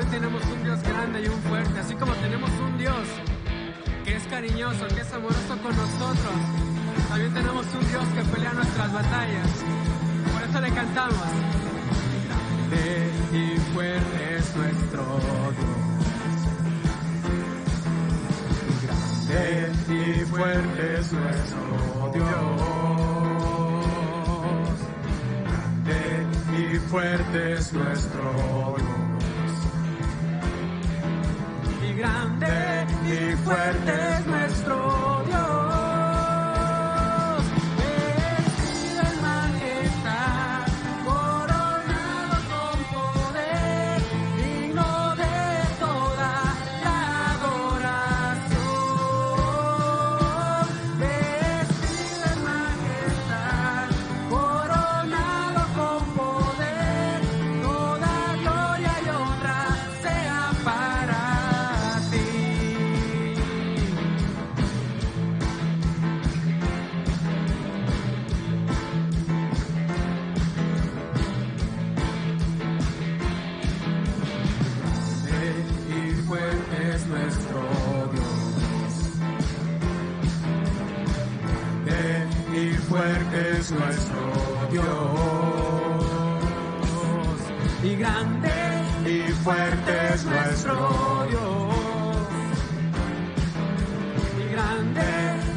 también tenemos un Dios grande y un fuerte, así como tenemos un Dios que es cariñoso, que es amoroso con nosotros, también tenemos un Dios que pelea nuestras batallas. Por eso le cantamos. Grande y fuerte es nuestro Dios. Grande y fuerte es nuestro Dios. Grande y fuerte es nuestro Dios. Y grande y fuerte es nuestro Dios. Fuerte es nuestro Dios, y grande y fuerte es nuestro Dios, y grande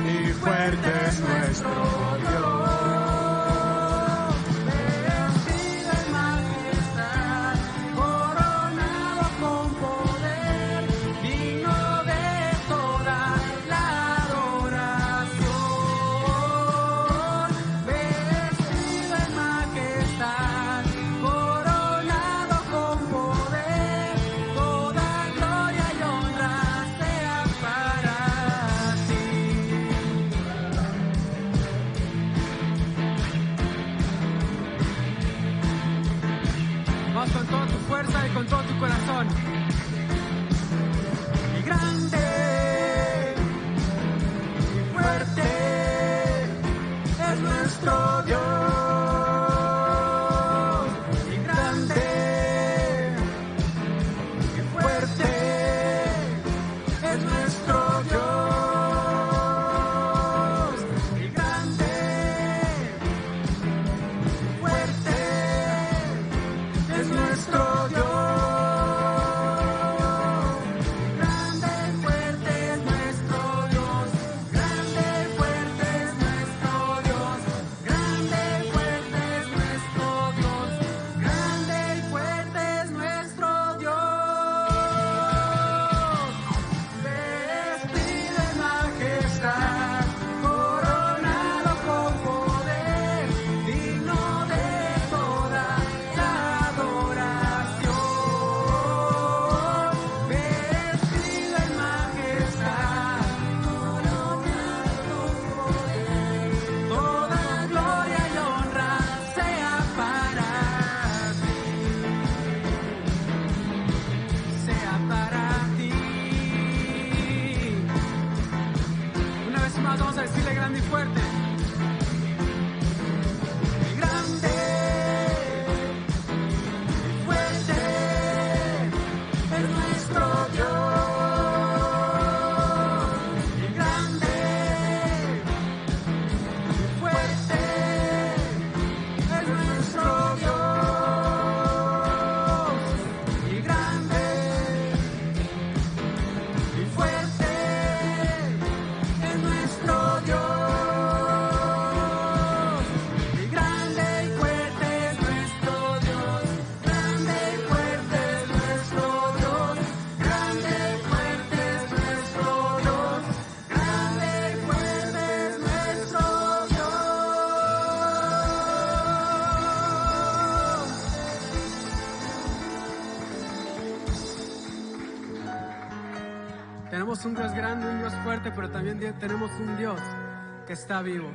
y fuerte es nuestro Dios. Con toda tu fuerza y con todo tu corazón. Y grande y fuerte es nuestro Dios. Y grande y fuerte es nuestro Dios. Y grande y fuerte es nuestro Dios. Grande y fuerte es nuestro Dios. Grande y fuerte es nuestro Dios. Grande y fuerte es nuestro Dios. Grande y fuerte es nuestro Dios. Vestido en majestad, coronado con poder, digno de toda la adoración. Vestido en majestad, coronado con poder, toda gloria y honra sea para ti, Una vez más vamos a decirle grande y fuerte. Y grande y fuerte es nuestro Dios. Y grande y fuerte es nuestro Dios. Y grande y fuerte es nuestro Dios. Y grande y fuerte es nuestro Dios. Grande y fuerte es nuestro Dios. Grande y fuerte es nuestro Dios. Grande y fuerte es nuestro Dios. Tenemos un Dios grande, un Dios fuerte, pero también tenemos un Dios que está vivo.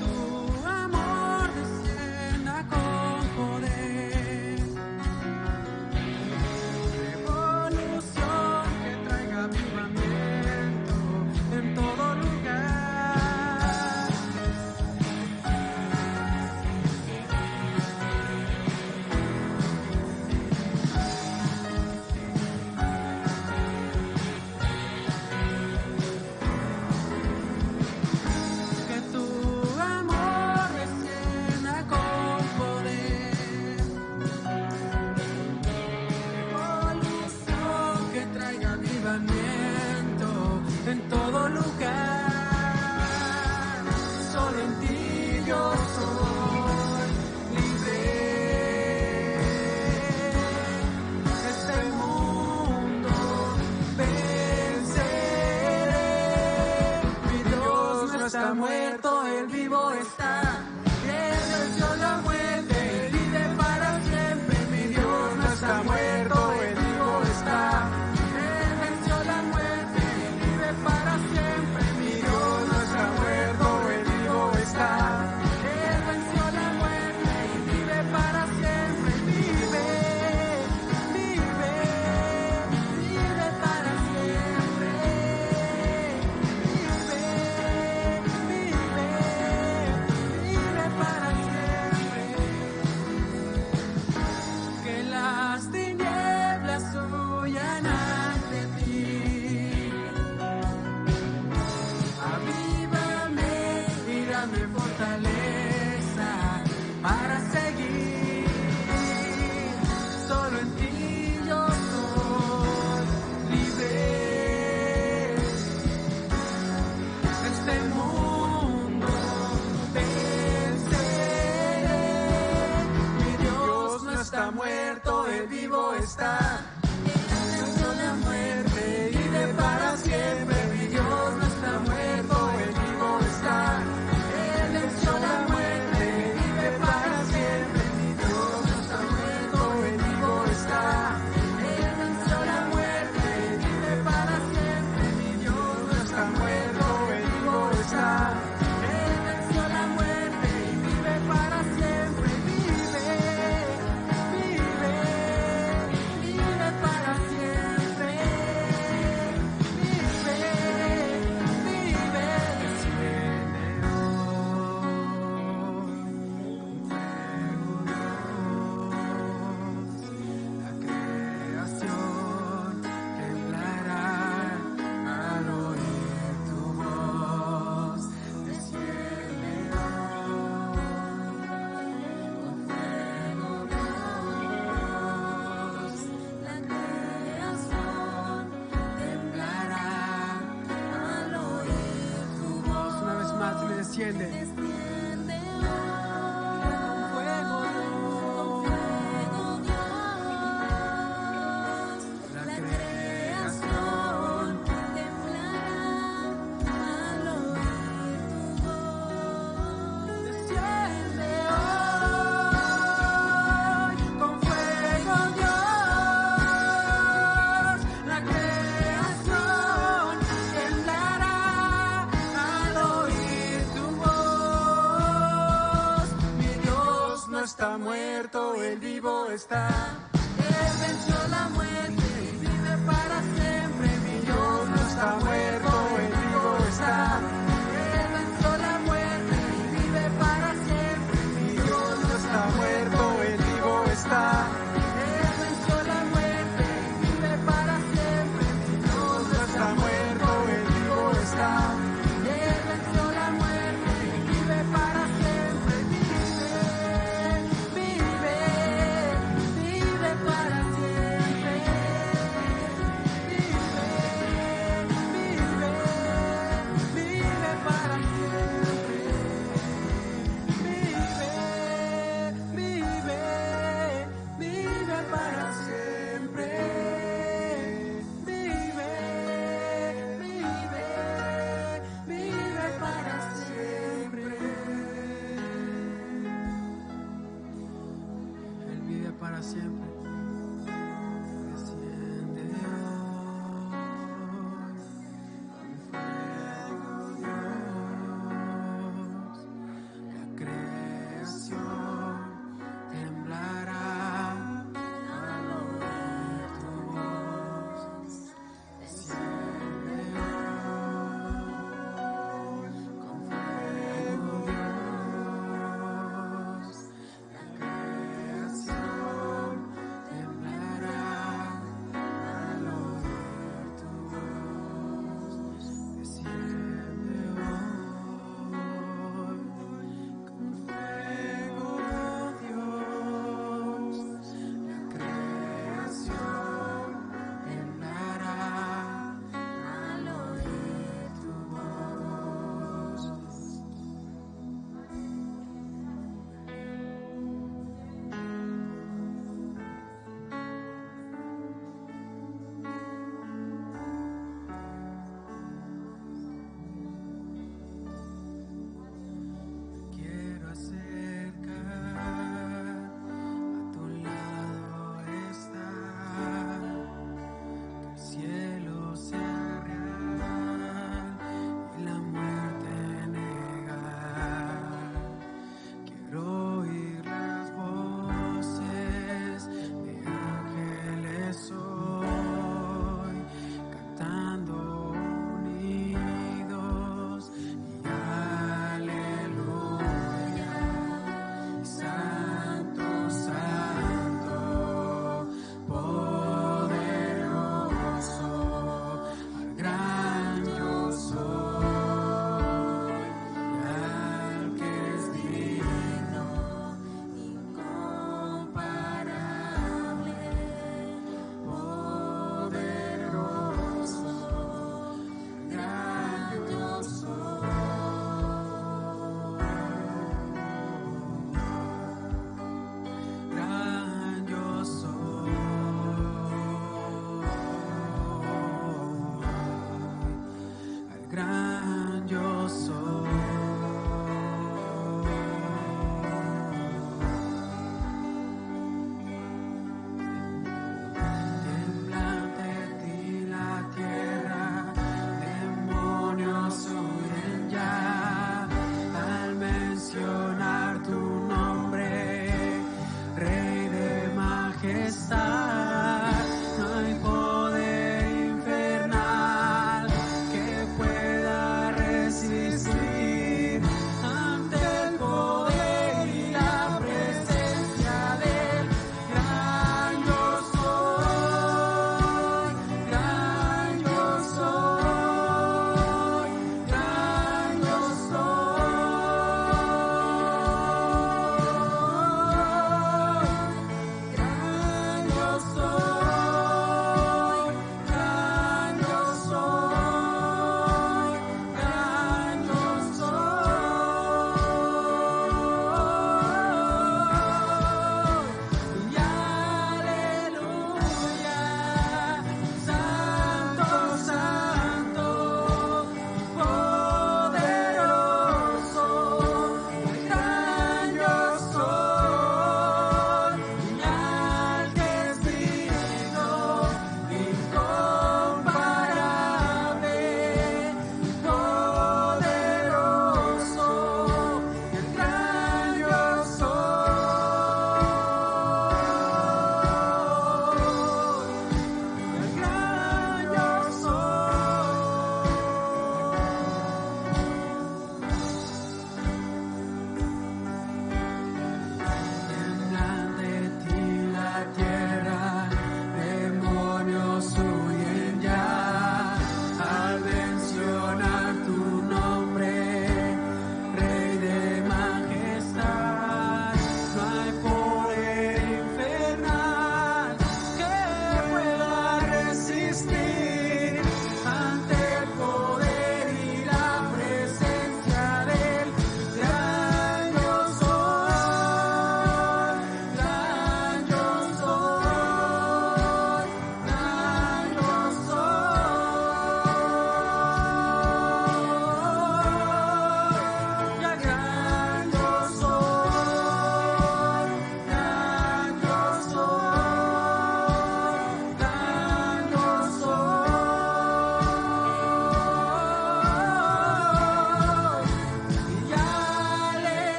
Tu amor descienda con poder. está muerto, Él vivo está. Él venció la muerte, vive para siempre. Mi Dios no está muerto, Él vivo está. Él venció la muerte, vive para siempre. Mi Dios no está muerto, Él vivo está. Él venció la muerte y vive para siempre. Vive, vive, vive para siempre. Vive, vive, vive para siempre. Que las tinieblas huyan ante ti. Avívame y dame fortaleza para seguir. Solo en ti yo soy libre. Este mundo venceré. Mi Dios no está muerto, Él vivo está. Él venció la muerte y vive para siempre. Mi Dios no está muerto, Él vivo está. Él venció la muerte y vive para siempre. Mi Dios no está muerto, Él vivo está. Él venció la muerte y vive para siempre. Mi Dios no está muerto, Él vivo está. Él venció la muerte y vive para siempre. Vive, vive, vive para siempre. Vive, vive, desciende hoy. La creación temblará al oír tu voz. Desciende hoy con fuego, Dios. La creación temblará al oír tu voz. Una vez más, le desciende. Desciende con fuego, Dios. La creación temblará al oír tu voz. Desciende hoy con fuego, Dios. La creación temblará al oír tu voz. Mi Dios no está muerto, Él vivo está. Él venció la muerte y vive para siempre. Mi Dios no está muerto, Él vivo está. Él venció la muerte y vive para siempre. Mi Dios no está muerto, Él vivo está. Él venció la muerte y vive para siempre. Mi Dios no está muerto, Él vivo está. Él venció la muerte y vive para siempre. Vive, vive, vive para siempre. Vive, vive, vive para siempre. Vive, vive, vive para siempre. Vive, vive, vive para siempre. Él vive para siempre. Desciende hoy con fuego, Dios. La creación temblará al oír tu voz. Desciende hoy con fuego, Dios. La creación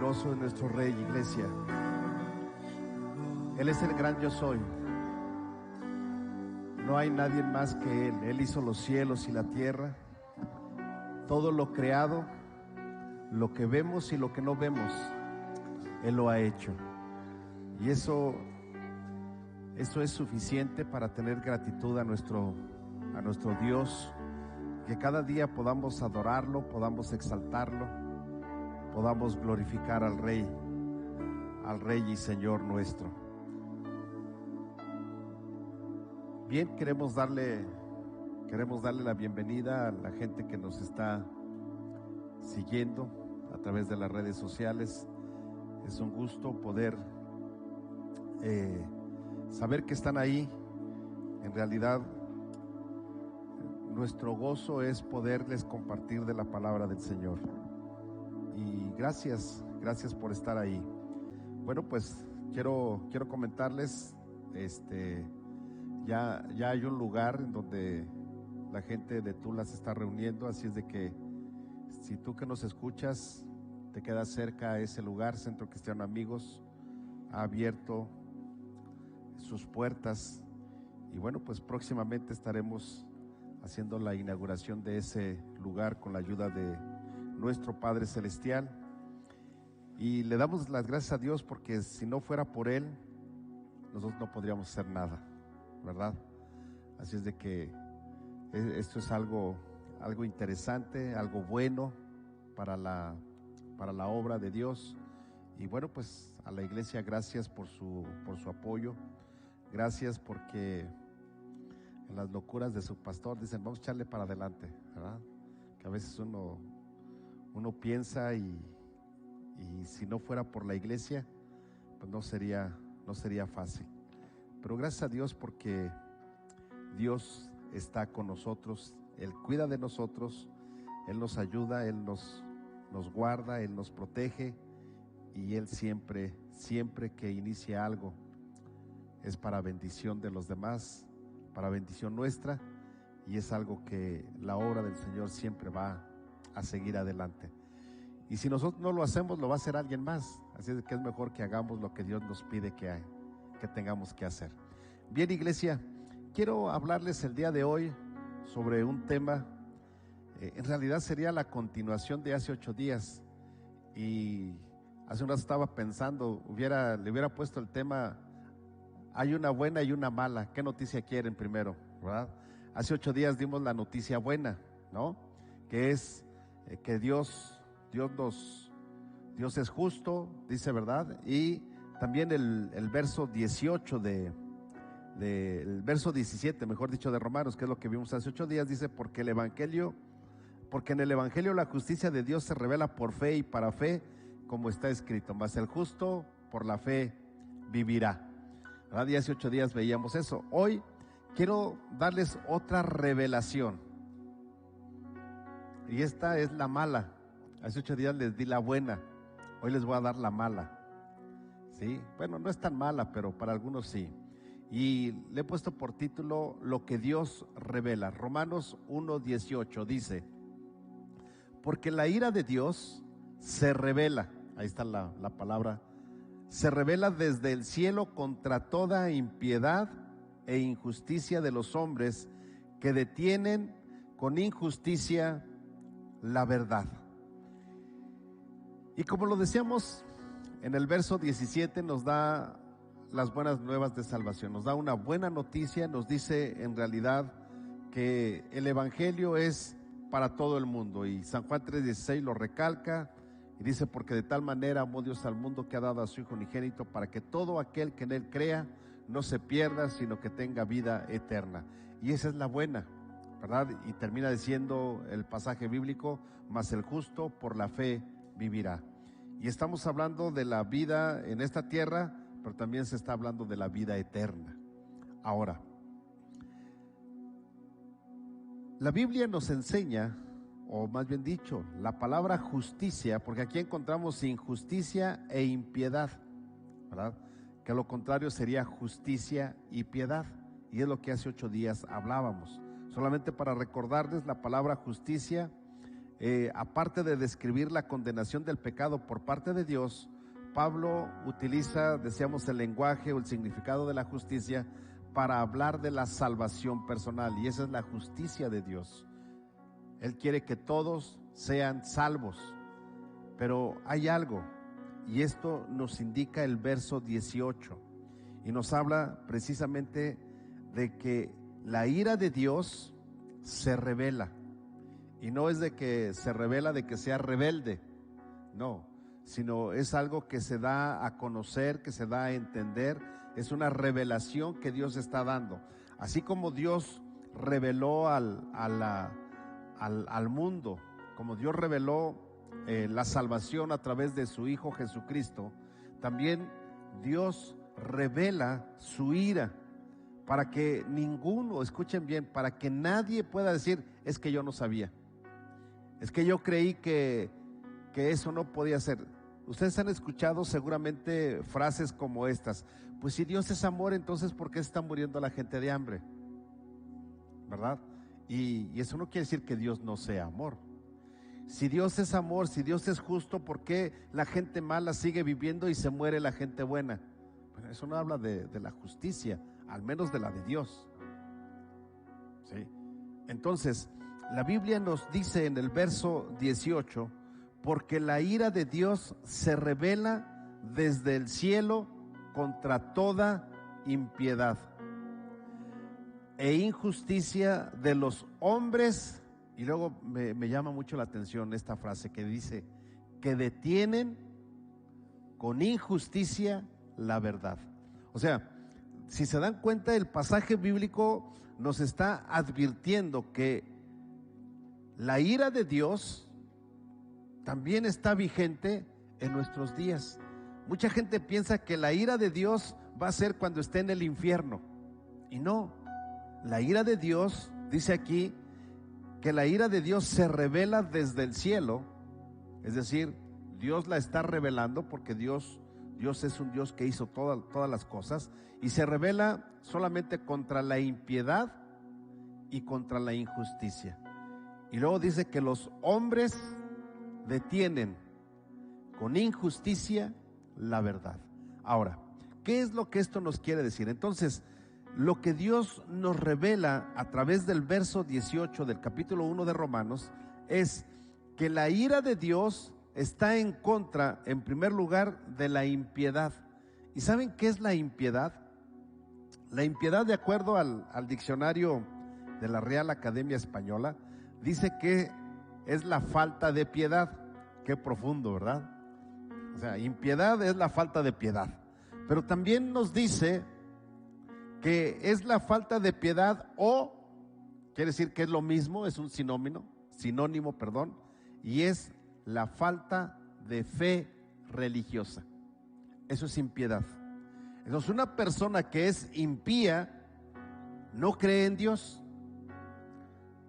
poderoso es nuestro Rey, iglesia. Él es el gran yo soy. No hay nadie más que Él. Él hizo los cielos y la tierra, todo lo creado, lo que vemos y lo que no vemos, Él lo ha hecho. Y eso es suficiente para tener gratitud a nuestro Dios, que cada día podamos adorarlo, podamos exaltarlo, podamos glorificar al Rey y Señor nuestro. Bien, queremos darle la bienvenida a la gente que nos está siguiendo a través de las redes sociales. Es un gusto poder saber que están ahí. En realidad, nuestro gozo es poderles compartir de la palabra del Señor. Y gracias por estar ahí. Bueno, pues quiero comentarles, ya hay un lugar en donde la gente de Tula se está reuniendo, así es de que si tú que nos escuchas te quedas cerca a ese lugar, Centro Cristiano Amigos ha abierto sus puertas y bueno, pues próximamente estaremos haciendo la inauguración de ese lugar con la ayuda de nuestro Padre Celestial, y le damos las gracias a Dios porque si no fuera por Él, nosotros no podríamos hacer nada, ¿verdad? Así es de que esto es algo interesante, algo bueno para la obra de Dios. Y bueno, pues a la iglesia, gracias por su apoyo, gracias porque en las locuras de su pastor dicen vamos a echarle para adelante, ¿verdad? Que a veces uno piensa y si no fuera por la iglesia, pues no sería fácil. Pero gracias a Dios porque Dios está con nosotros, Él cuida de nosotros, Él nos ayuda, Él nos guarda, Él nos protege, y Él siempre que inicia algo es para bendición de los demás, para bendición nuestra, y es algo que la obra del Señor siempre va a seguir adelante. Y si nosotros no lo hacemos, lo va a hacer alguien más. Así es que es mejor que hagamos lo que Dios nos pide que tengamos que hacer. Bien, iglesia, quiero hablarles el día de hoy sobre un tema, en realidad sería la continuación de hace 8 días. Y hace un rato estaba pensando, le hubiera puesto el tema, hay una buena y una mala. ¿Qué noticia quieren primero, verdad? Hace 8 días dimos la noticia buena, ¿no? Que es que Dios es justo, dice, ¿verdad? Y también el verso 18 el verso 17, mejor dicho, de Romanos, que es lo que vimos hace 8 días, dice, porque en el Evangelio la justicia de Dios se revela por fe y para fe, como está escrito, mas el justo por la fe vivirá, ¿verdad? Y hace 8 días veíamos eso. Hoy quiero darles otra revelación, y esta es la mala. Hace 8 días les di la buena, hoy les voy a dar la mala, ¿sí? Bueno, no es tan mala, pero para algunos sí. Y le he puesto por título, lo que Dios revela. Romanos 1:18 dice, porque la ira de Dios se revela, ahí está la palabra, se revela desde el cielo contra toda impiedad e injusticia de los hombres que detienen con injusticia la verdad. Y como lo decíamos, en el verso 17 nos da las buenas nuevas de salvación, nos da una buena noticia, nos dice en realidad que el Evangelio es para todo el mundo, y San Juan 3:16 lo recalca y dice, porque de tal manera amó Dios al mundo que ha dado a su Hijo unigénito para que todo aquel que en Él crea no se pierda, sino que tenga vida eterna. Y esa es la buena, ¿verdad? Y termina diciendo el pasaje bíblico, mas el justo por la fe vivirá. Y estamos hablando de la vida en esta tierra, pero también se está hablando de la vida eterna. Ahora, la Biblia nos enseña, o más bien dicho, la palabra justicia, porque aquí encontramos injusticia e impiedad, ¿verdad? Que lo contrario sería justicia y piedad, y es lo que hace 8 días hablábamos. Solamente para recordarles, la palabra justicia aparte de describir la condenación del pecado por parte de Dios, Pablo utiliza, decíamos, el lenguaje o el significado de la justicia para hablar de la salvación personal, y esa es la justicia de Dios. Él quiere que todos sean salvos, pero hay algo, y esto nos indica el verso 18, y nos habla precisamente de que la ira de Dios se revela, y no es de que se revela de que sea rebelde, no, sino es algo que se da a conocer, que se da a entender, es una revelación que Dios está dando. Así como Dios reveló al mundo, como Dios reveló la salvación a través de su Hijo Jesucristo, también Dios revela su ira para que ninguno, escuchen bien, para que nadie pueda decir, es que yo no sabía, es que yo creí que eso no podía ser. Ustedes han escuchado seguramente frases como estas: pues si Dios es amor, entonces ¿por qué está muriendo la gente de hambre? ¿Verdad? Y eso no quiere decir que Dios no sea amor. Si Dios es amor, si Dios es justo, ¿por qué la gente mala sigue viviendo y se muere la gente buena? Bueno, eso no habla de la justicia, al menos de la de Dios. ¿Sí? Entonces, la Biblia nos dice en el verso 18, porque la ira de Dios se revela desde el cielo contra toda impiedad e injusticia de los hombres. Y luego me llama mucho la atención esta frase que dice, que detienen con injusticia la verdad. O sea, si se dan cuenta, el pasaje bíblico nos está advirtiendo que la ira de Dios también está vigente en nuestros días. Mucha gente piensa que la ira de Dios va a ser cuando esté en el infierno, y no. La ira de Dios, dice aquí, que la ira de Dios se revela desde el cielo, es decir, Dios la está revelando porque Dios es un Dios que hizo todas las cosas, y se revela solamente contra la impiedad y contra la injusticia. Y luego dice que los hombres detienen con injusticia la verdad. Ahora, ¿qué es lo que esto nos quiere decir? Entonces, lo que Dios nos revela a través del verso 18 del capítulo 1 de Romanos es que la ira de Dios está en contra, en primer lugar, de la impiedad. ¿Y saben qué es la impiedad? La impiedad, de acuerdo al diccionario de la Real Academia Española, dice que es la falta de piedad. Qué profundo, ¿verdad? O sea, impiedad es la falta de piedad. Pero también nos dice que es la falta de piedad, o quiere decir que es lo mismo, es un sinónimo, y es la falta de fe religiosa. Eso es impiedad. Entonces, una persona que es impía no cree en Dios,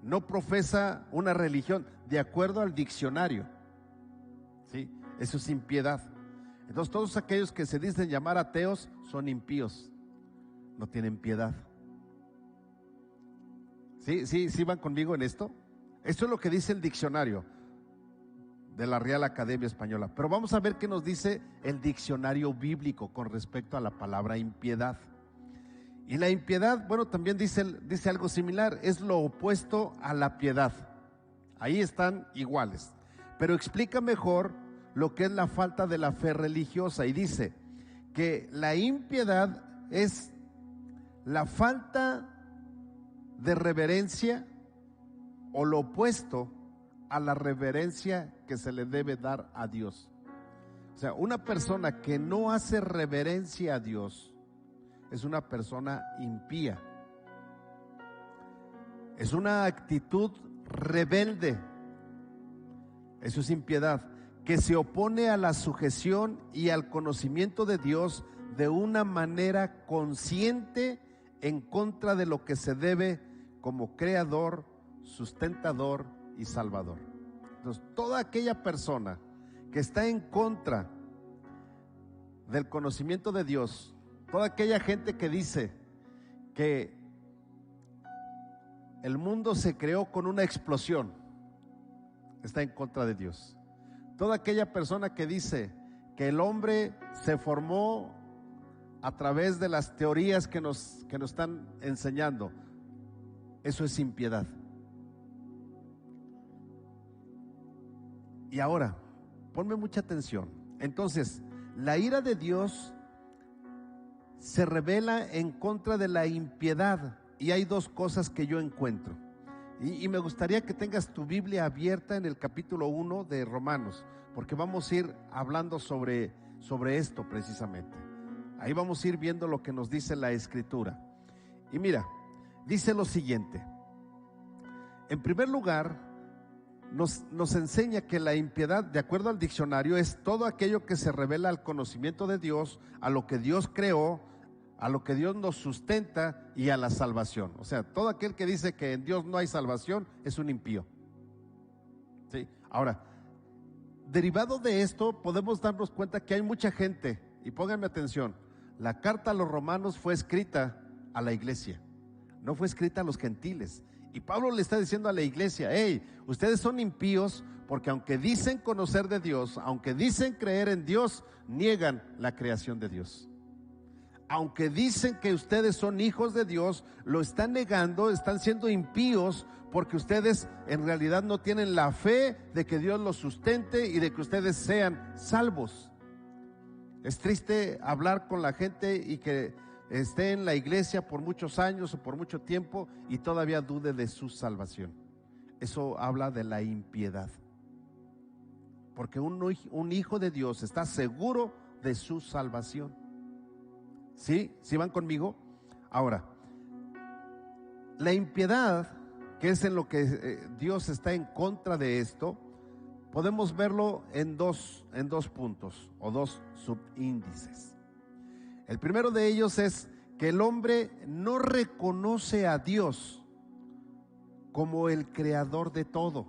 no profesa una religión de acuerdo al diccionario, ¿sí? Eso es impiedad. Entonces, todos aquellos que se dicen llamar ateos son impíos, no tienen piedad. ¿Sí van conmigo en esto? Esto es lo que dice el diccionario de la Real Academia Española. Pero vamos a ver qué nos dice el diccionario bíblico con respecto a la palabra impiedad. Y la impiedad, bueno, también dice algo similar, es lo opuesto a la piedad. Ahí están iguales, pero explica mejor lo que es la falta de la fe religiosa, y dice que la impiedad es la falta de reverencia, o lo opuesto a la reverencia que se le debe dar a Dios. O sea, una persona que no hace reverencia a Dios es una persona impía. Es una actitud rebelde. Eso es impiedad, que se opone a la sujeción y al conocimiento de Dios de una manera consciente, en contra de lo que se debe como creador, sustentador y salvador. Entonces, toda aquella persona que está en contra del conocimiento de Dios, toda aquella gente que dice que el mundo se creó con una explosión está en contra de Dios. Toda aquella persona que dice que el hombre se formó a través de las teorías que nos están enseñando, eso es impiedad. Y ahora, ponme mucha atención. Entonces, la ira de Dios se revela en contra de la impiedad, y hay dos cosas que yo encuentro. Y me gustaría que tengas tu Biblia abierta en el capítulo 1 de Romanos, porque vamos a ir hablando sobre esto precisamente. Ahí vamos a ir viendo lo que nos dice la Escritura. Y mira, dice lo siguiente. En primer lugar, nos enseña que la impiedad, de acuerdo al diccionario, es todo aquello que se revela al conocimiento de Dios, a lo que Dios creó, a lo que Dios nos sustenta y a la salvación. O sea, todo aquel que dice que en Dios no hay salvación es un impío. ¿Sí? Ahora, derivado de esto, podemos darnos cuenta que hay mucha gente, y pónganme atención, la carta a los romanos fue escrita a la iglesia, no fue escrita a los gentiles. Y Pablo le está diciendo a la iglesia: hey, ustedes son impíos porque aunque dicen conocer de Dios, aunque dicen creer en Dios, niegan la creación de Dios. Aunque dicen que ustedes son hijos de Dios, lo están negando, están siendo impíos porque ustedes en realidad no tienen la fe de que Dios los sustente y de que ustedes sean salvos. Es triste hablar con la gente y que esté en la iglesia por muchos años o por mucho tiempo y todavía dude de su salvación. Eso habla de la impiedad. Porque un hijo de Dios está seguro de su salvación. ¿Sí? ¿Sí van conmigo? Ahora, la impiedad, que es en lo que Dios está en contra de esto, podemos verlo en dos puntos o dos subíndices. El primero de ellos es que el hombre no reconoce a Dios como el creador de todo.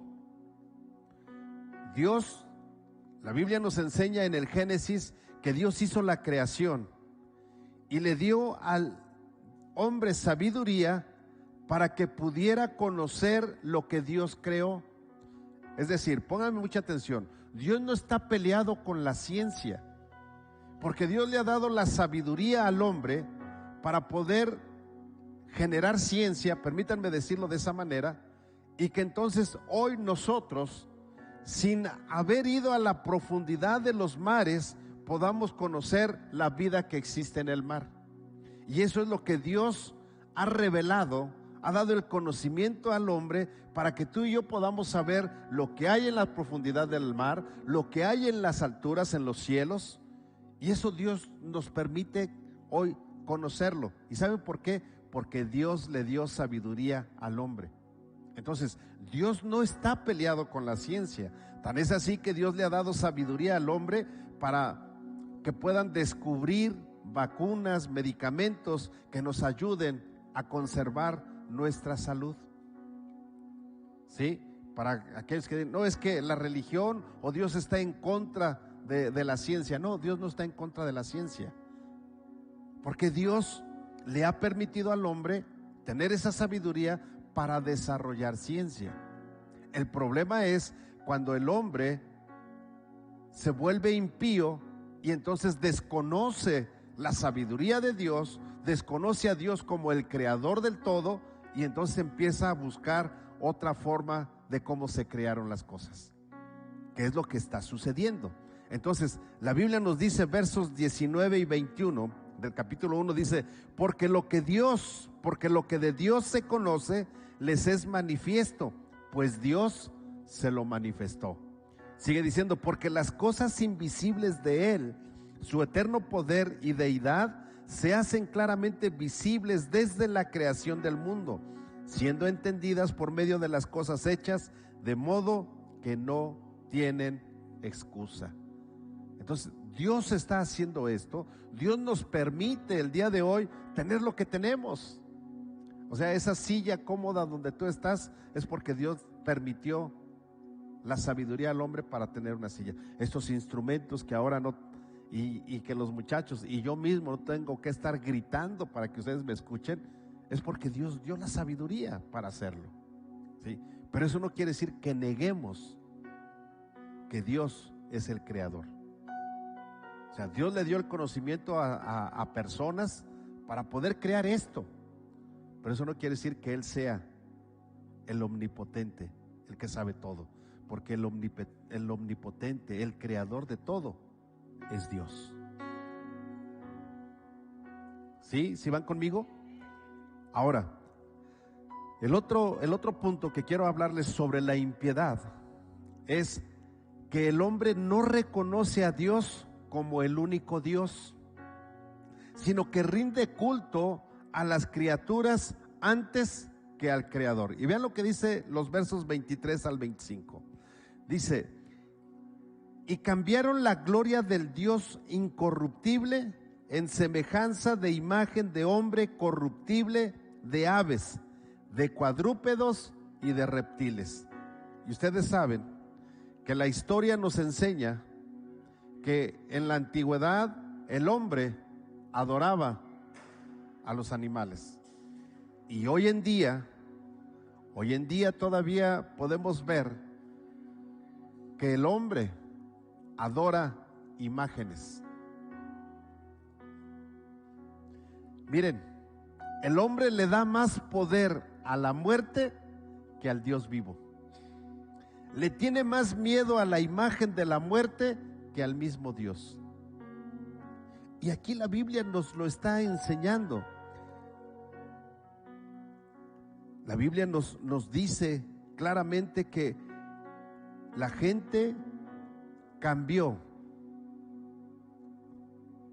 Dios, la Biblia nos enseña en el Génesis que Dios hizo la creación y le dio al hombre sabiduría para que pudiera conocer lo que Dios creó. Es decir, pónganme mucha atención, Dios no está peleado con la ciencia, porque Dios le ha dado la sabiduría al hombre para poder generar ciencia, permítanme decirlo de esa manera, y que entonces hoy nosotros, sin haber ido a la profundidad de los mares, podamos conocer la vida que existe en el mar. Y eso es lo que Dios ha revelado, ha dado el conocimiento al hombre para que tú y yo podamos saber lo que hay en la profundidad del mar, lo que hay en las alturas, en los cielos. Y eso Dios nos permite hoy conocerlo. ¿Y saben por qué? Porque Dios le dio sabiduría al hombre. Entonces, Dios no está peleado con la ciencia. Tan es así que Dios le ha dado sabiduría al hombre para que puedan descubrir vacunas, medicamentos que nos ayuden a conservar nuestra salud. ¿Sí? Para aquellos que dicen, no, es que la religión o Dios está en contra de la ciencia. No, Dios no está en contra de la ciencia, porque Dios le ha permitido al hombre tener esa sabiduría para desarrollar ciencia. El problema es cuando el hombre se vuelve impío y entonces desconoce la sabiduría de Dios, desconoce a Dios como el creador del todo, y entonces empieza a buscar otra forma de cómo se crearon las cosas, que es lo que está sucediendo. Entonces la Biblia nos dice, versos 19 y 21 del capítulo 1, dice: porque lo que de Dios se conoce les es manifiesto, pues Dios se lo manifestó. Sigue diciendo, porque las cosas invisibles de Él, su eterno poder y deidad, se hacen claramente visibles desde la creación del mundo, siendo entendidas por medio de las cosas hechas, de modo que no tienen excusa. Entonces, Dios está haciendo esto. Dios nos permite el día de hoy tener lo que tenemos. O sea, esa silla cómoda donde tú estás es porque Dios permitió la sabiduría al hombre para tener una silla. Estos instrumentos que ahora no, y que los muchachos y yo mismo no tengo que estar gritando para que ustedes me escuchen, es porque Dios dio la sabiduría para hacerlo, ¿sí? Pero eso no quiere decir que neguemos que Dios es el creador. O sea, Dios le dio el conocimiento a personas para poder crear esto. Pero eso no quiere decir que Él sea el omnipotente, el que sabe todo. Porque el omnipotente, el creador de todo, es Dios. ¿Sí? ¿Sí van conmigo? Ahora, el otro punto que quiero hablarles sobre la impiedad es que el hombre no reconoce a Dios como el único Dios, sino que rinde culto a las criaturas antes que al Creador. Y vean lo que dice los versos 23 al 25. Dice: y cambiaron la gloria del Dios incorruptible en semejanza de imagen de hombre corruptible, de aves, de cuadrúpedos y de reptiles. Y ustedes saben que la historia nos enseña que en la antigüedad el hombre adoraba a los animales. Y hoy en día todavía podemos ver que el hombre adora imágenes. Miren, el hombre le da más poder a la muerte que al Dios vivo. Le tiene más miedo a la imagen de la muerte que al mismo Dios. Y aquí la Biblia nos lo está enseñando. La Biblia nos dice claramente que la gente cambió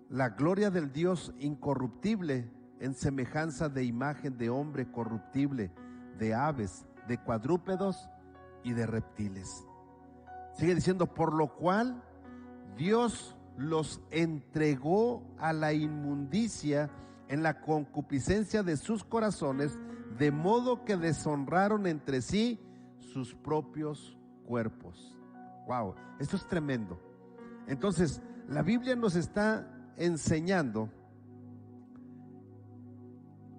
la gloria del Dios incorruptible en semejanza de imagen de hombre corruptible, de aves, de cuadrúpedos y de reptiles. Sigue diciendo: por lo cual Dios los entregó a la inmundicia en la concupiscencia de sus corazones, de modo que deshonraron entre sí sus propios cuerpos. Wow, esto es tremendo. Entonces, la Biblia nos está enseñando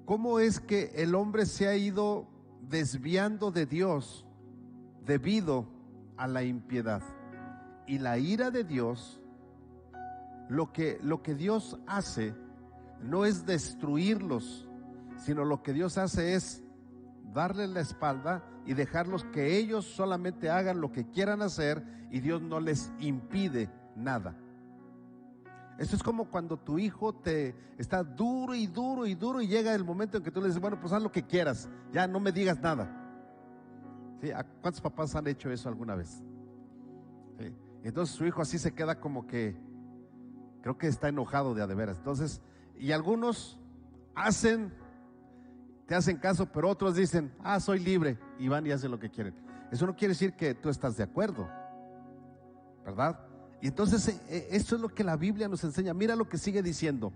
cómo es que el hombre se ha ido desviando de Dios debido a la impiedad. Y la ira de Dios, lo que Dios hace no es destruirlos, sino lo que Dios hace es darles la espalda y dejarlos que ellos solamente hagan lo que quieran hacer, y Dios no les impide nada. Esto es como cuando tu hijo te está duro y duro y duro, y llega el momento en que tú le dices: bueno, pues haz lo que quieras, ya no me digas nada. ¿Sí? ¿Cuántos papás han hecho eso alguna vez? ¿Sí? Entonces su hijo así se queda como que, creo que está enojado de a de veras. Entonces, y algunos te hacen caso, pero otros dicen: soy libre, y van y hacen lo que quieren. Eso no quiere decir que tú estás de acuerdo, ¿verdad? Y entonces esto es lo que la Biblia nos enseña. Mira lo que sigue diciendo.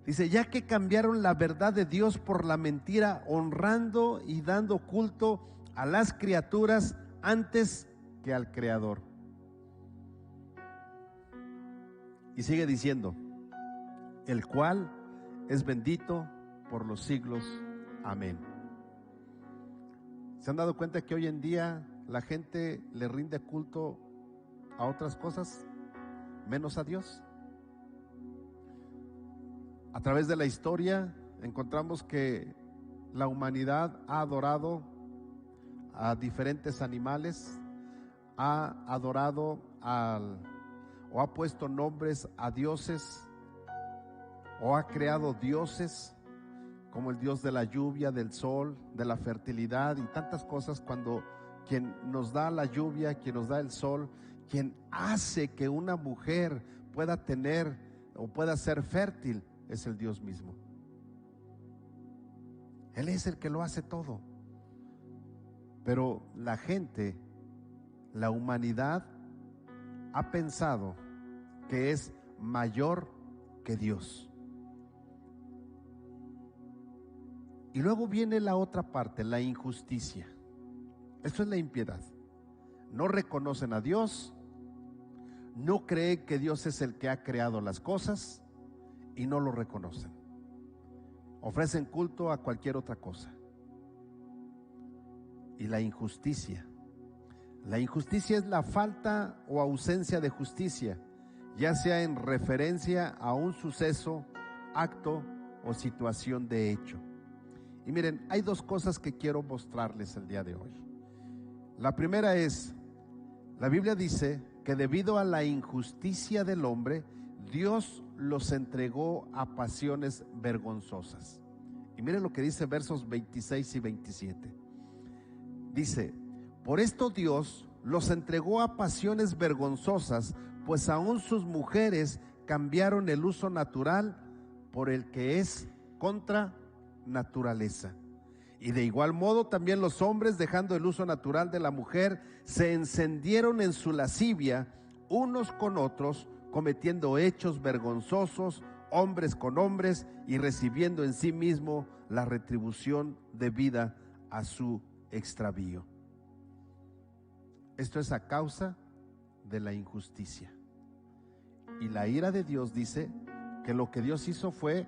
Dice: ya que cambiaron la verdad de Dios por la mentira, honrando y dando culto a las criaturas antes que al Creador. Y sigue diciendo: el cual es bendito por los siglos. Amén. ¿Se han dado cuenta que hoy en día la gente le rinde culto a otras cosas menos a Dios? A través de la historia encontramos que la humanidad ha adorado a diferentes animales, ha adorado o ha puesto nombres a dioses, o ha creado dioses como el Dios de la lluvia, del sol, de la fertilidad y tantas cosas, cuando quien nos da la lluvia, quien nos da el sol, quien hace que una mujer pueda tener o pueda ser fértil, es el Dios mismo. Él es el que lo hace todo. Pero la gente, la humanidad, ha pensado que es mayor que Dios. Y luego viene la otra parte, la injusticia. Esto es la impiedad. No reconocen a Dios, no creen que Dios es el que ha creado las cosas y no lo reconocen. Ofrecen culto a cualquier otra cosa. Y la injusticia. La injusticia es la falta o ausencia de justicia, ya sea en referencia a un suceso, acto o situación de hecho. Y miren, hay dos cosas que quiero mostrarles el día de hoy. La primera es, la Biblia dice que debido a la injusticia del hombre, Dios los entregó a pasiones vergonzosas. Y miren lo que dice versos 26 y 27. Dice: por esto Dios los entregó a pasiones vergonzosas, pues aún sus mujeres cambiaron el uso natural por el que es contra naturaleza. Y de igual modo también los hombres, dejando el uso natural de la mujer, se encendieron en su lascivia unos con otros, cometiendo hechos vergonzosos, hombres con hombres, y recibiendo en sí mismo la retribución debida a su extravío. Esto es a causa de la injusticia. Y la ira de Dios dice que lo que Dios hizo fue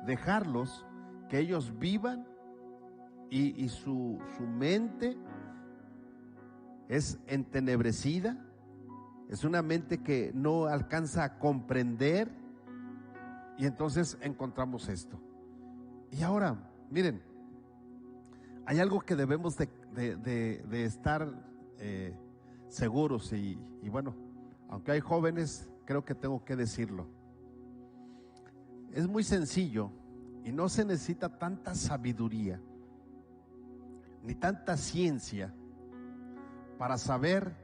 dejarlos, que ellos vivan, y su mente es entenebrecida, es una mente que no alcanza a comprender, y entonces encontramos esto. Y ahora, miren, hay algo que debemos de estar seguros, y bueno, aunque hay jóvenes, creo que tengo que decirlo. Es muy sencillo y no se necesita tanta sabiduría ni tanta ciencia para saber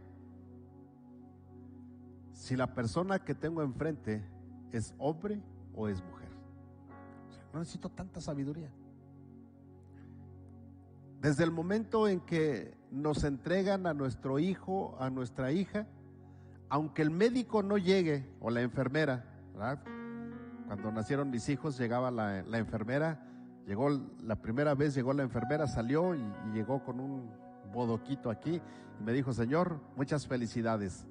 si la persona que tengo enfrente es hombre o es mujer. O sea, no necesito tanta sabiduría. Desde el momento en que nos entregan a nuestro hijo, a nuestra hija, aunque el médico no llegue, o la enfermera, ¿verdad? Cuando nacieron mis hijos llegaba la enfermera, llegó la primera vez, llegó la enfermera, salió y llegó con un bodoquito aquí y me dijo: señor, muchas felicidades,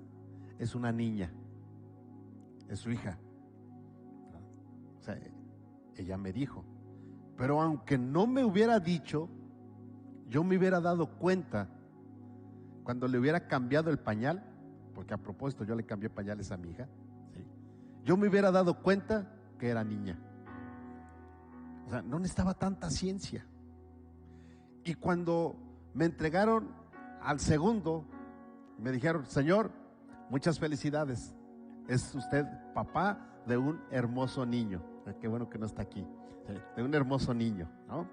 es una niña, es su hija. O sea, ella me dijo, pero aunque no me hubiera dicho, yo me hubiera dado cuenta cuando le hubiera cambiado el pañal, porque a propósito yo le cambié pañales a mi hija, ¿sí? Yo me hubiera dado cuenta que era niña. O sea, no necesitaba tanta ciencia. Y cuando me entregaron al segundo, me dijeron: señor, muchas felicidades, es usted papá de un hermoso niño. Qué bueno que no está aquí, de un hermoso niño, ¿no?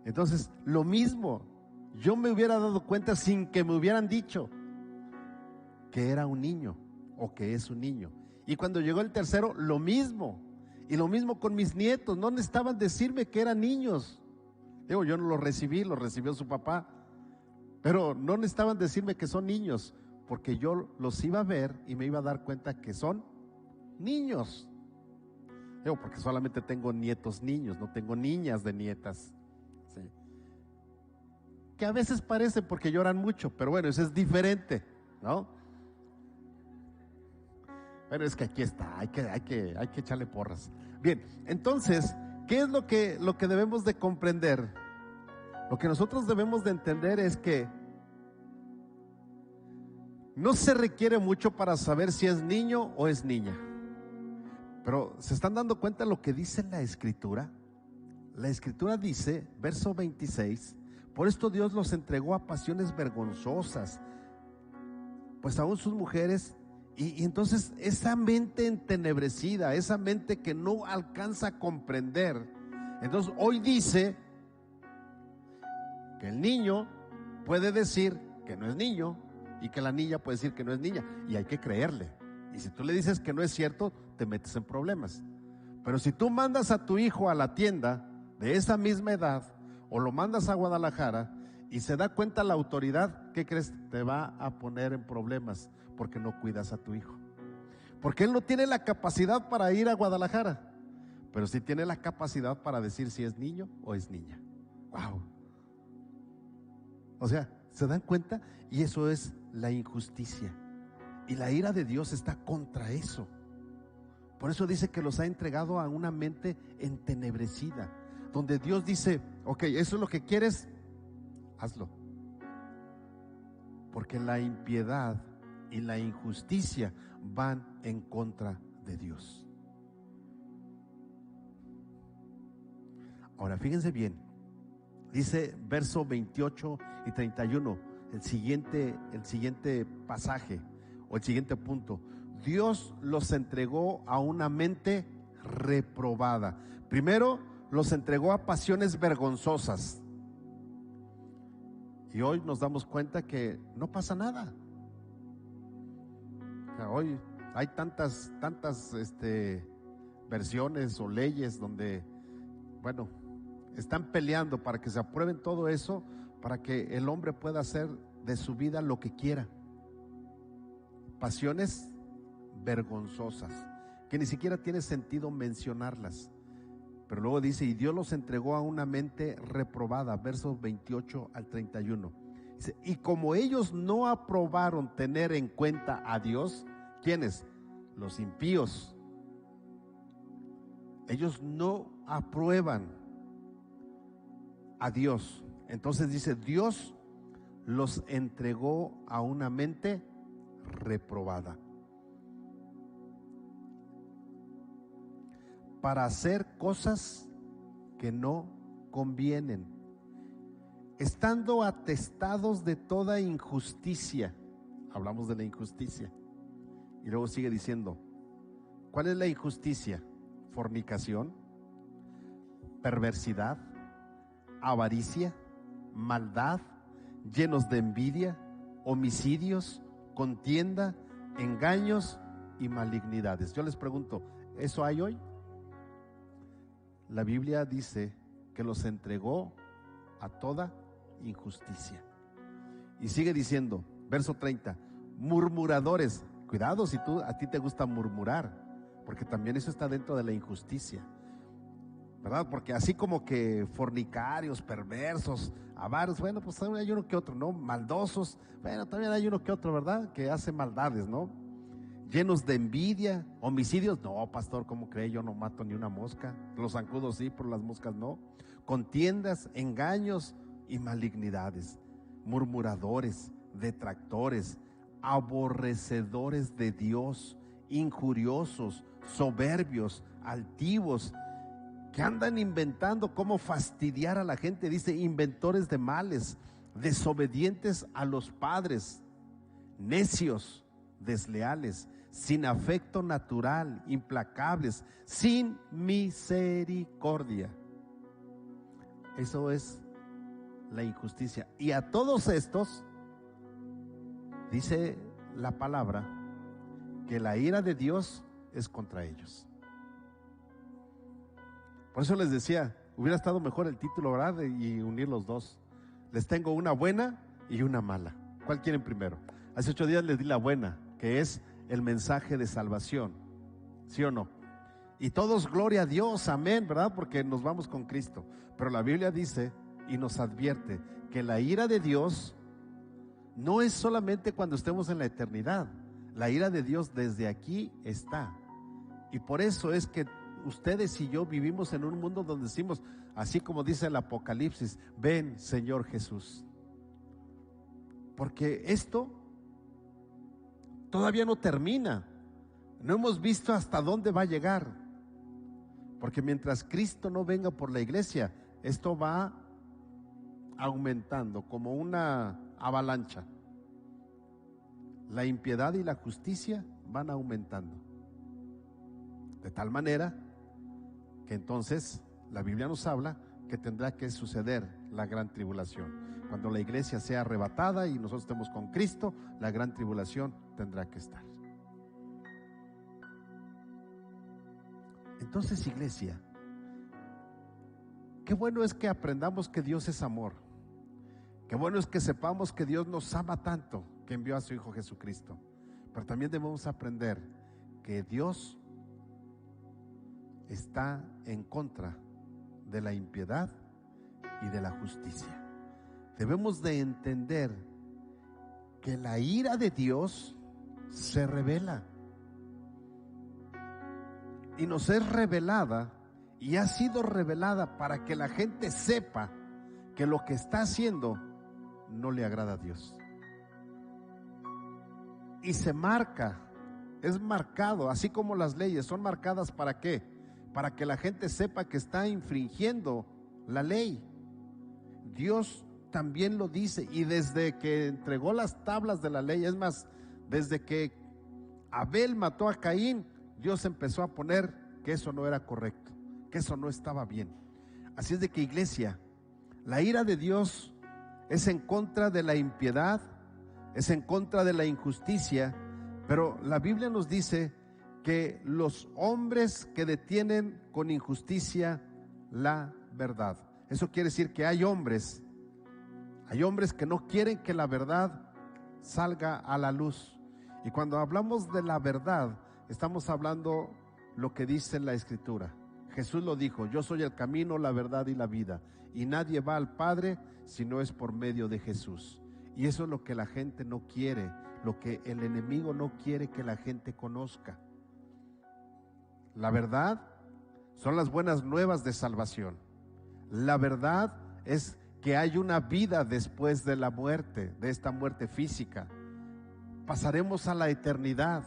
Entonces, lo mismo, yo me hubiera dado cuenta sin que me hubieran dicho que era un niño o que es un niño. Y cuando llegó el tercero, lo mismo. Y lo mismo con mis nietos, no necesitaban decirme que eran niños. Digo, yo no los recibí, los recibió su papá, pero no necesitaban decirme que son niños, porque yo los iba a ver y me iba a dar cuenta que son niños. Digo, porque solamente tengo nietos niños, no tengo niñas de nietas, ¿sí? Que a veces parecen porque lloran mucho, pero bueno, eso es diferente, ¿no? Pero es que aquí está, hay que echarle porras. Bien, entonces, ¿qué es lo que debemos de comprender? Lo que nosotros debemos de entender es que no se requiere mucho para saber si es niño o es niña. Pero ¿se están dando cuenta de lo que dice la Escritura? La Escritura dice, verso 26, por esto Dios los entregó a pasiones vergonzosas, pues aún sus mujeres. Y entonces esa mente entenebrecida, esa mente que no alcanza a comprender, entonces hoy dice que el niño puede decir que no es niño y que la niña puede decir que no es niña, y hay que creerle. Y si tú le dices que no es cierto, te metes en problemas. Pero si tú mandas a tu hijo a la tienda de esa misma edad, o lo mandas a Guadalajara y se da cuenta la autoridad, ¿qué crees? Te va a poner en problemas, porque no cuidas a tu hijo. Porque él no tiene la capacidad para ir a Guadalajara, pero sí tiene la capacidad para decir si es niño o es niña. Wow. O sea, ¿se dan cuenta? Y eso es la injusticia. Y la ira de Dios está contra eso. Por eso dice que los ha entregado a una mente entenebrecida, donde Dios dice: ok, eso es lo que quieres, hazlo. porque la impiedad y la injusticia van en contra de Dios. Ahora fíjense bien, dice verso 28 y 31, el siguiente pasaje o el siguiente punto: Dios los entregó a una mente reprobada. Primero los entregó a pasiones vergonzosas, y hoy nos damos cuenta que no pasa nada. O sea, hoy hay tantas versiones o leyes donde, bueno, están peleando para que se aprueben todo eso, para que el hombre pueda hacer de su vida lo que quiera. Pasiones vergonzosas que ni siquiera tiene sentido mencionarlas. Pero luego dice: y Dios los entregó a una mente reprobada, versos 28 al 31. Dice: y como ellos no aprobaron tener en cuenta a Dios. ¿Quiénes? Los impíos. Ellos no aprueban a Dios. Entonces dice: Dios los entregó a una mente reprobada para hacer cosas que no convienen, estando atestados de toda injusticia. Hablamos de la injusticia. Y luego sigue diciendo: ¿cuál es la injusticia? Fornicación, perversidad, avaricia, maldad, llenos de envidia, homicidios, contienda, engaños y malignidades. Yo les pregunto, ¿eso hay hoy? La Biblia dice que los entregó a toda injusticia. Y sigue diciendo, verso 30, murmuradores. Cuidado si a ti te gusta murmurar, porque también eso está dentro de la injusticia, ¿verdad? Porque así como que fornicarios, perversos, avaros, bueno, pues también hay uno que otro, ¿no? Maldosos, bueno, también hay uno que otro, ¿verdad? Que hace maldades, ¿no? Llenos de envidia, homicidios. No, pastor, ¿cómo cree? Yo no mato ni una mosca. Los zancudos sí, pero las moscas no. Contiendas, engaños y malignidades. Murmuradores, detractores, aborrecedores de Dios, injuriosos, soberbios, altivos, que andan inventando cómo fastidiar a la gente. Dice: inventores de males, desobedientes a los padres, necios, desleales, sin afecto natural, implacables, sin misericordia. Eso es la injusticia. Y a todos estos dice la palabra que la ira de Dios es contra ellos. Por eso les decía, hubiera estado mejor el título, ¿verdad? Y unir los dos. Les tengo una buena y una mala. ¿Cuál quieren primero? Hace 8 días les di la buena, que es el mensaje de salvación. ¿Sí o no? Y todos gloria a Dios, amén, ¿verdad? Porque nos vamos con Cristo. Pero la Biblia dice y nos advierte que la ira de Dios no es solamente cuando estemos en la eternidad. La ira de Dios desde aquí está. Y por eso es que ustedes y yo vivimos en un mundo donde decimos, así como dice el Apocalipsis: ven, Señor Jesús. Porque esto todavía no termina. No hemos visto hasta dónde va a llegar. Porque mientras Cristo no venga por la iglesia, esto va aumentando como una avalancha. La impiedad y la justicia van aumentando. De tal manera que entonces la Biblia nos habla que tendrá que suceder la gran tribulación. Cuando la iglesia sea arrebatada y nosotros estemos con Cristo, la gran tribulación tendrá que estar. Entonces, iglesia, qué bueno es que aprendamos que Dios es amor. Qué bueno es que sepamos que Dios nos ama tanto que envió a su Hijo Jesucristo. Pero también debemos aprender que Dios está en contra de la impiedad y de la justicia. Debemos de entender que la ira de Dios se revela y nos es revelada, y ha sido revelada para que la gente sepa que lo que está haciendo no le agrada a Dios. y se marca, es marcado, así como las leyes son marcadas. ¿Para qué? Para que la gente sepa que está infringiendo la ley. Dios también lo dice, y desde que entregó las tablas de la ley, es más, desde que Abel mató a Caín, Dios empezó a poner que eso no era correcto, que eso no estaba bien. Así es de que, iglesia, la ira de Dios es en contra de la impiedad, es en contra de la injusticia, pero la Biblia nos dice que los hombres que detienen con injusticia la verdad. Eso quiere decir que hay hombres que no quieren que la verdad salga a la luz. Y cuando hablamos de la verdad, estamos hablando lo que dice la Escritura. Jesús lo dijo: yo soy el camino, la verdad y la vida, y nadie va al Padre si no es por medio de Jesús. Y eso es lo que la gente no quiere, lo que el enemigo no quiere que la gente conozca. La verdad son las buenas nuevas de salvación. La verdad es que hay una vida después de la muerte, de esta muerte física. Pasaremos a la eternidad,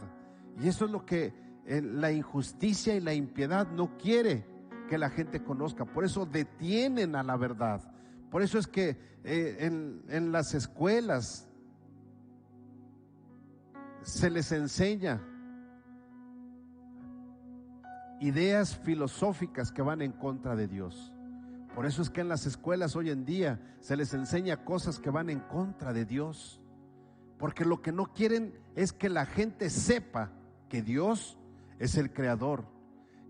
y eso es lo que la injusticia y la impiedad no quiere que la gente conozca. Por eso detienen a la verdad. Por eso es que en las escuelas se les enseña ideas filosóficas que van en contra de Dios. Por eso es que en las escuelas hoy en día se les enseña cosas que van en contra de Dios, porque lo que no quieren es que la gente sepa que Dios es el creador,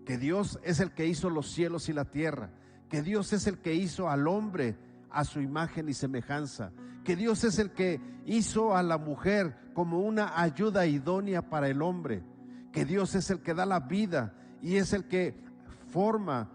que Dios es el que hizo los cielos y la tierra, que Dios es el que hizo al hombre a su imagen y semejanza, que Dios es el que hizo a la mujer como una ayuda idónea para el hombre, que Dios es el que da la vida y es el que forma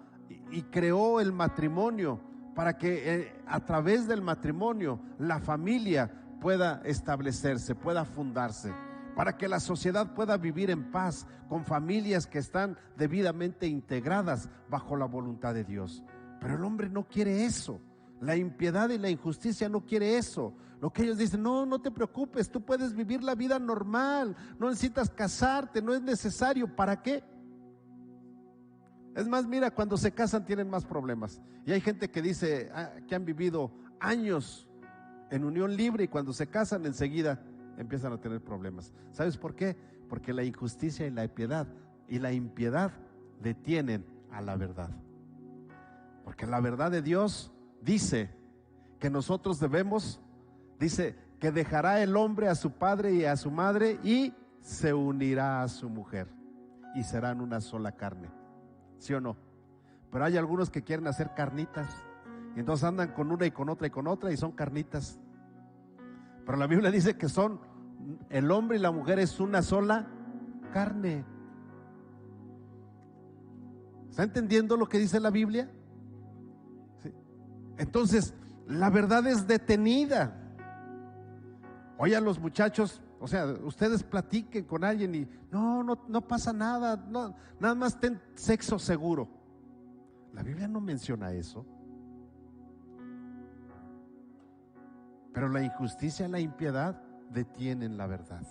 y creó el matrimonio para que a través del matrimonio la familia pueda establecerse, pueda fundarse, para que la sociedad pueda vivir en paz con familias que están debidamente integradas bajo la voluntad de Dios. Pero el hombre no quiere eso. La impiedad y la injusticia no quiere eso. Lo que ellos dicen: no te preocupes, tú puedes vivir la vida normal, no necesitas casarte, no es necesario. ¿Para qué? Es más, mira, cuando se casan tienen más problemas. Y hay gente que dice que han vivido años en unión libre, y cuando se casan enseguida empiezan a tener problemas. ¿Sabes por qué? Porque la injusticia y la impiedad detienen a la verdad. Porque la verdad de Dios dice que nosotros dice que dejará el hombre a su padre y a su madre y se unirá a su mujer y serán una sola carne. ¿Sí o no? Pero hay algunos que quieren hacer carnitas, y entonces andan con una y con otra y son carnitas. Pero la Biblia dice que el hombre y la mujer es una sola carne. ¿Está entendiendo lo que dice la Biblia? ¿Sí? Entonces, la verdad es detenida. Oye, a los muchachos, o sea, ustedes platiquen con alguien y no pasa nada, nada más ten sexo seguro. La Biblia no menciona eso. Pero la injusticia y la impiedad detienen la verdad.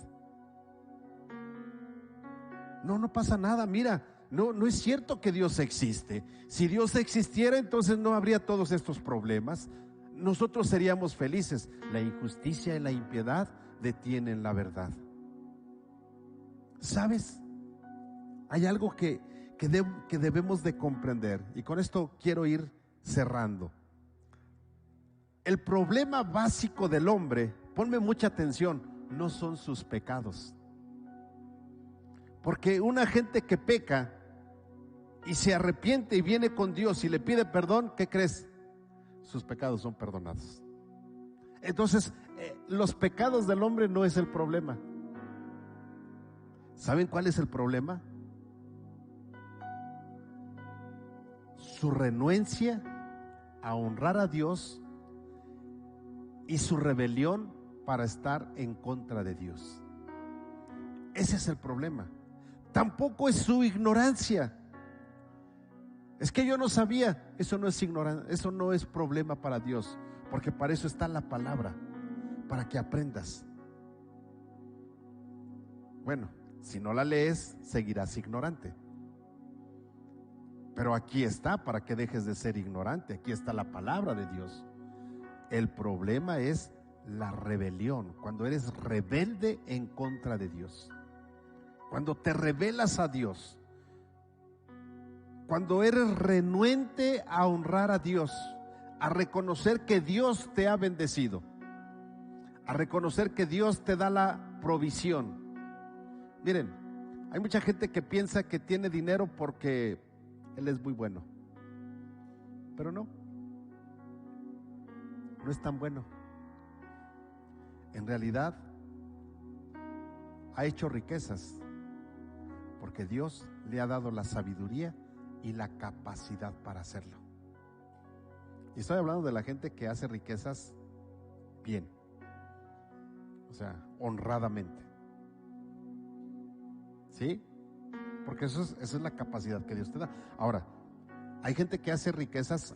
No pasa nada, mira, no es cierto que Dios existe. Si Dios existiera, entonces no habría todos estos problemas. Nosotros seríamos felices. La injusticia y la impiedad detienen la verdad. ¿Sabes? Hay algo que debemos de comprender, y con esto quiero ir cerrando. El problema básico del hombre, ponme mucha atención, no son sus pecados. Porque una gente que peca y se arrepiente y viene con Dios y le pide perdón, ¿qué crees? Sus pecados son perdonados. Entonces, los pecados del hombre no es el problema. ¿Saben cuál es el problema? Su renuencia a honrar a Dios y su rebelión para estar en contra de Dios. Ese es el problema. Tampoco es su ignorancia. Es que yo no sabía. Eso no es ignorancia, eso no es problema para Dios, porque para eso está la palabra, para que aprendas. Bueno, si no la lees, seguirás ignorante. Pero aquí está para que dejes de ser ignorante. Aquí está la palabra de Dios. El problema es la rebelión, cuando eres rebelde en contra de Dios, cuando te rebelas a Dios, cuando eres renuente a honrar a Dios, a reconocer que Dios te ha bendecido, a reconocer que Dios te da la provisión. Miren, hay mucha gente que piensa que tiene dinero porque Él es muy bueno, pero no es tan bueno. En realidad ha hecho riquezas porque Dios le ha dado la sabiduría y la capacidad para hacerlo. Y estoy hablando de la gente que hace riquezas bien, o sea, honradamente, ¿sí? Porque esa es la capacidad que Dios te da. Ahora, hay gente que hace riquezas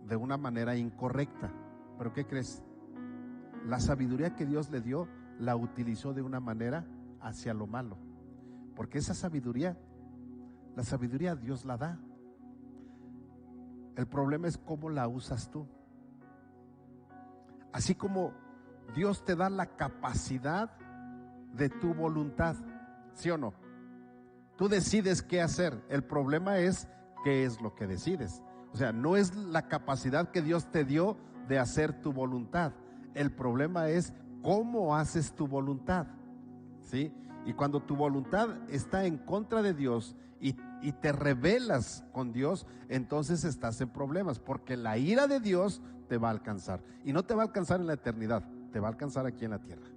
de una manera incorrecta, pero ¿qué crees? La sabiduría que Dios le dio la utilizó de una manera hacia lo malo, porque esa sabiduría, la sabiduría Dios la da. El problema es cómo la usas tú. Así como Dios te da la capacidad de tu voluntad, ¿sí o no? Tú decides qué hacer. El problema es qué es lo que decides. O sea, no es la capacidad que Dios te dio de hacer tu voluntad. El problema es cómo haces tu voluntad, ¿sí? Y cuando tu voluntad está en contra de Dios y te rebelas con Dios, entonces estás en problemas, porque la ira de Dios te va a alcanzar. Y no te va a alcanzar en la eternidad, te va a alcanzar aquí en la tierra.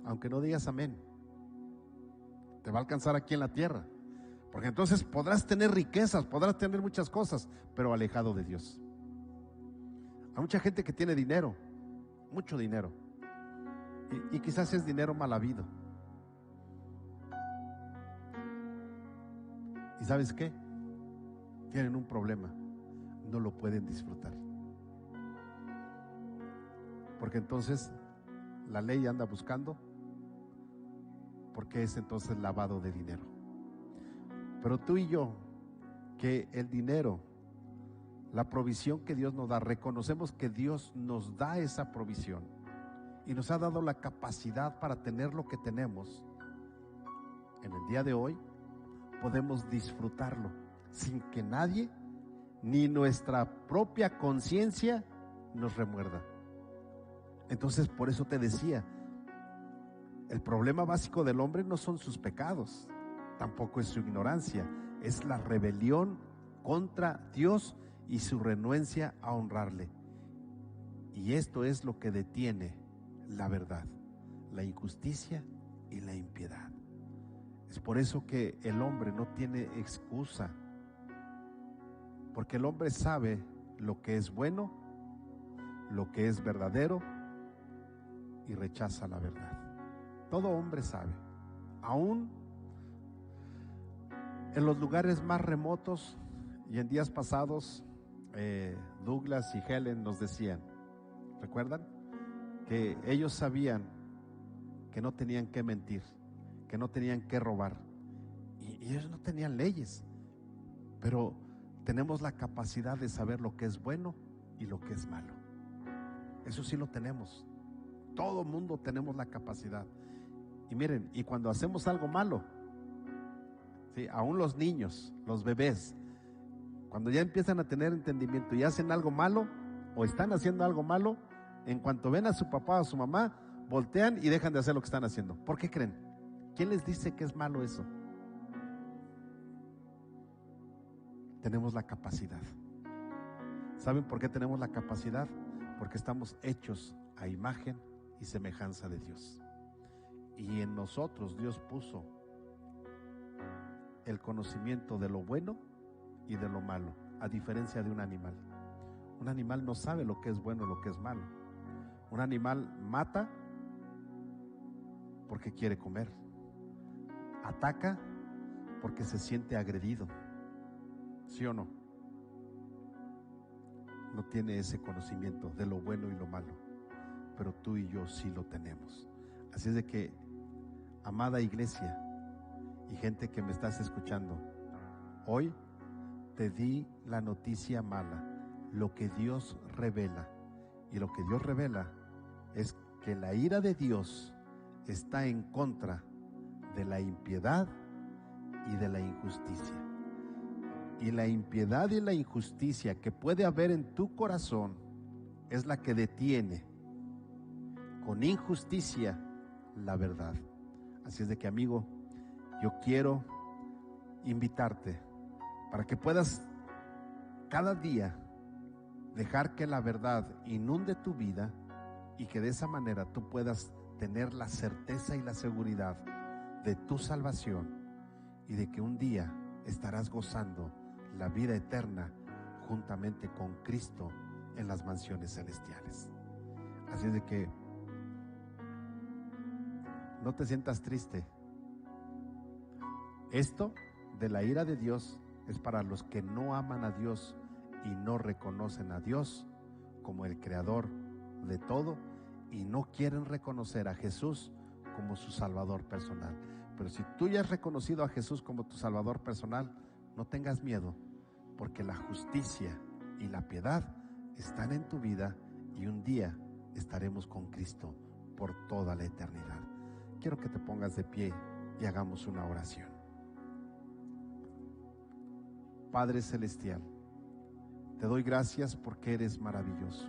Aunque no digas amén, te va a alcanzar aquí en la tierra. Porque entonces podrás tener riquezas, podrás tener muchas cosas, pero alejado de Dios. Hay mucha gente que tiene dinero, mucho dinero, y quizás es dinero mal habido. ¿Y sabes qué? Tienen un problema, no lo pueden disfrutar. Porque entonces la ley anda buscando, porque es entonces lavado de dinero. Pero tú y yo, que el dinero, la provisión que Dios nos da, reconocemos que Dios nos da esa provisión y nos ha dado la capacidad para tener lo que tenemos. En el día de hoy podemos disfrutarlo sin que nadie, ni nuestra propia conciencia, nos remuerda. Entonces, por eso te decía, el problema básico del hombre no son sus pecados, tampoco es su ignorancia, es la rebelión contra Dios y su renuencia a honrarle. Y esto es lo que detiene la verdad, la injusticia y la impiedad. Es por eso que el hombre no tiene excusa, porque el hombre sabe lo que es bueno, lo que es verdadero, y rechaza la verdad. Todo hombre sabe, aún en los lugares más remotos. Y en días pasados Douglas y Helen nos decían, ¿recuerdan? Que ellos sabían que no tenían que mentir, que no tenían que robar, y ellos no tenían leyes, pero tenemos la capacidad de saber lo que es bueno y lo que es malo. Eso sí lo tenemos. Todo mundo tenemos la capacidad. Y miren, y cuando hacemos algo malo, ¿sí? Aún los niños, los bebés, cuando ya empiezan a tener entendimiento y hacen algo malo o están haciendo algo malo, en cuanto ven a su papá o a su mamá, voltean y dejan de hacer lo que están haciendo. ¿Por qué creen? ¿Quién les dice que es malo eso? Tenemos la capacidad. ¿Saben por qué tenemos la capacidad? Porque estamos hechos a imagen y semejanza de Dios. Y en nosotros Dios puso el conocimiento de lo bueno y de lo malo, a diferencia de un animal. Un animal no sabe lo que es bueno y lo que es malo. Un animal mata porque quiere comer, ataca porque se siente agredido, ¿sí o no? No tiene ese conocimiento de lo bueno y lo malo, pero tú y yo sí lo tenemos. Así es de que Amada iglesia y gente que me estás escuchando, hoy te di la noticia mala, lo que Dios revela. Y lo que Dios revela es que la ira de Dios está en contra de la impiedad y de la injusticia. Y la impiedad y la injusticia que puede haber en tu corazón es la que detiene con injusticia la verdad. Así es de que, amigo, yo quiero invitarte para que puedas cada día dejar que la verdad inunde tu vida y que de esa manera tú puedas tener la certeza y la seguridad de tu salvación y de que un día estarás gozando la vida eterna juntamente con Cristo en las mansiones celestiales. Así es de que no te sientas triste. Esto de la ira de Dios es para los que no aman a Dios y no reconocen a Dios como el creador de todo y no quieren reconocer a Jesús como su Salvador personal. Pero si tú ya has reconocido a Jesús como tu Salvador personal, no tengas miedo, porque la justicia y la piedad están en tu vida y un día estaremos con Cristo por toda la eternidad. Quiero que te pongas de pie y hagamos una oración. Padre Celestial, te doy gracias porque eres maravilloso.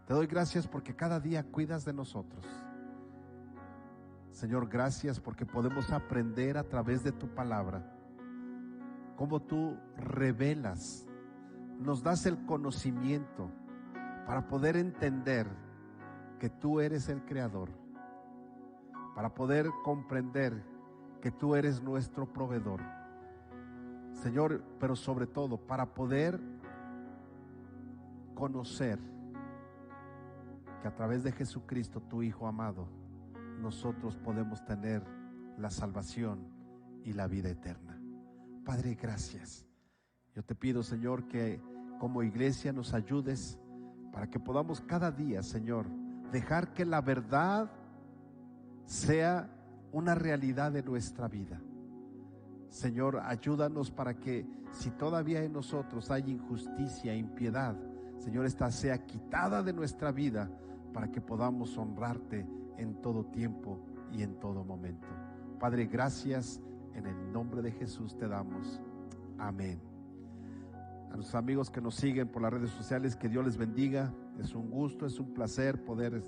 Te doy gracias porque cada día cuidas de nosotros. Señor, gracias porque podemos aprender a través de tu palabra cómo tú revelas, nos das el conocimiento para poder entender que tú eres el creador, para poder comprender que tú eres nuestro proveedor. Señor, pero sobre todo para poder conocer que a través de Jesucristo, tu Hijo amado, nosotros podemos tener la salvación y la vida eterna. Padre, gracias. Yo te pido, Señor, que como iglesia nos ayudes para que podamos cada día, Señor, dejar que la verdad sea una realidad de nuestra vida. Señor, ayúdanos para que si todavía en nosotros hay injusticia, impiedad, Señor, esta sea quitada de nuestra vida para que podamos honrarte en todo tiempo y en todo momento. Padre, gracias, en el nombre de Jesús te damos. Amén. A nuestros amigos que nos siguen por las redes sociales, que Dios les bendiga. Es un gusto, es un placer poder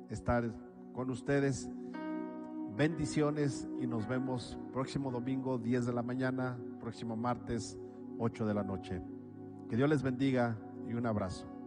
estar con ustedes. Bendiciones y nos vemos próximo domingo 10 de la mañana, próximo martes 8 de la noche. Que Dios les bendiga y un abrazo.